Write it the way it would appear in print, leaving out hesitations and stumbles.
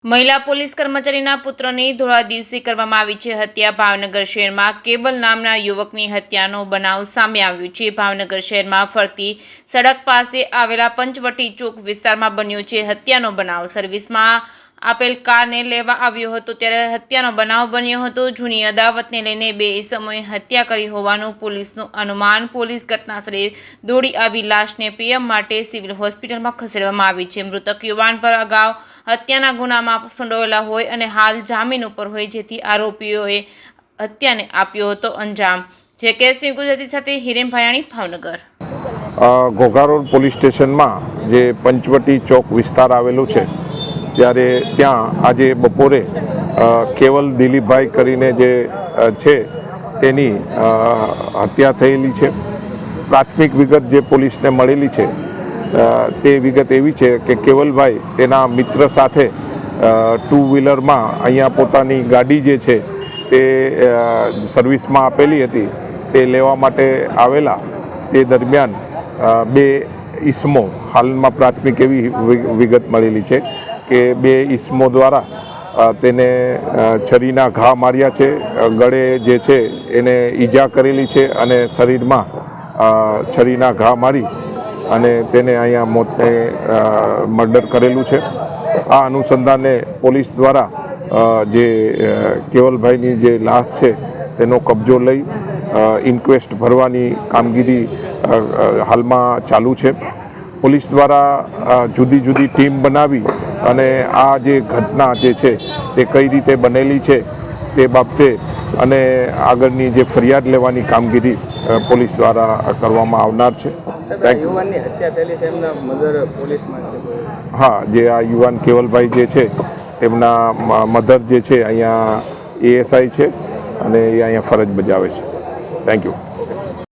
મહિલા પોલીસ કર્મચારીના પુત્રની ધોળા દિવસે કરવામાં આવી છે હત્યા। ભાવનગર શહેરમાં કેવલ નામના યુવકની હત્યાનો બનાવ સામે આવ્યો છે। ભાવનગર શહેરમાં ફરતી સડક પાસે આવેલા પંચવટી ચોક વિસ્તારમાં બન્યો છે હત્યાનો બનાવ। સર્વિસમાં આપેલ કારને લેવા આવ્યો હતો ત્યારે હત્યાનો બનાવ બન્યો હતો। જૂની અદાવતને લઈને બે ઇસમોએ હત્યા કરી હોવાનું પોલીસનું અનુમાન। પોલીસ ઘટનાસ્થળે દોડી આવી લાશને પીએમ માટે સિવિલ હોસ્પિટલમાં ખસેડવામાં આવી છે। મૃતક યુવાન પર અગાઉ હત્યાના ગુનામાં સંડોવાયેલા હોય અને હાલ જામીન ઉપર હોય, જેથી આરોપીઓએ હત્યાને આપ્યો હતો અંજામ। જે કેસની ગુજરાતી સાથે હિરેન ભાયાણી, ભાવનગર। ઘોઘા રોડ પોલીસ સ્ટેશનમાં જે પંચવટી ચોક વિસ્તાર આવેલું છે ત્યારે ત્યાં આજે બપોરે કેવલ દિલીપભાઈ કરીને જે છે તેની હત્યા થયેલી છે। પ્રાથમિક વિગત જે પોલીસને મળેલી છે તે વિગત એવી છે કે કેવલભાઈ તેના મિત્ર સાથે ટુ વ્હીલરમાં અહીંયા પોતાની ગાડી જે છે તે સર્વિસમાં આપેલી હતી તે લેવા માટે આવેલા। તે દરમિયાન બે ઈસમો, હાલમાં પ્રાથમિક એવી વિગત મળેલી છે કે બે ઈસમો દ્વારા તેને છરીના ઘા માર્યા છે, ગળે જે છે એને ઈજા કરેલી છે અને શરીરમાં છરીના ઘા મારી અને તેને અહીંયા મોતને મર્ડર કરેલું છે। આ અનુસંધાને પોલીસ દ્વારા જે કેવલભાઈની જે લાશ છે તેનો કબજો લઈ ઇન્ક્વેસ્ટ ભરવાની કામગીરી હાલમાં ચાલુ છે। પોલીસ દ્વારા જુદી જુદી ટીમ બનાવી અને આ જે ઘટના જે છે તે કઈ રીતે બનેલી છે તે બાબતે અને આગળની જે ફરિયાદ લેવાની કામગીરી પોલીસ દ્વારા કરવામાં આવનાર છે। યુવાનની હત્યા થયેલી છે, એમના મધર પોલીસમાં છે? હા, જે આ યુવાન કેવલભાઈ જે છે તેમના મધર જે છે અહીંયા એએસઆઈ છે અને એ અહીંયા ફરજ બજાવે છે। Thank you.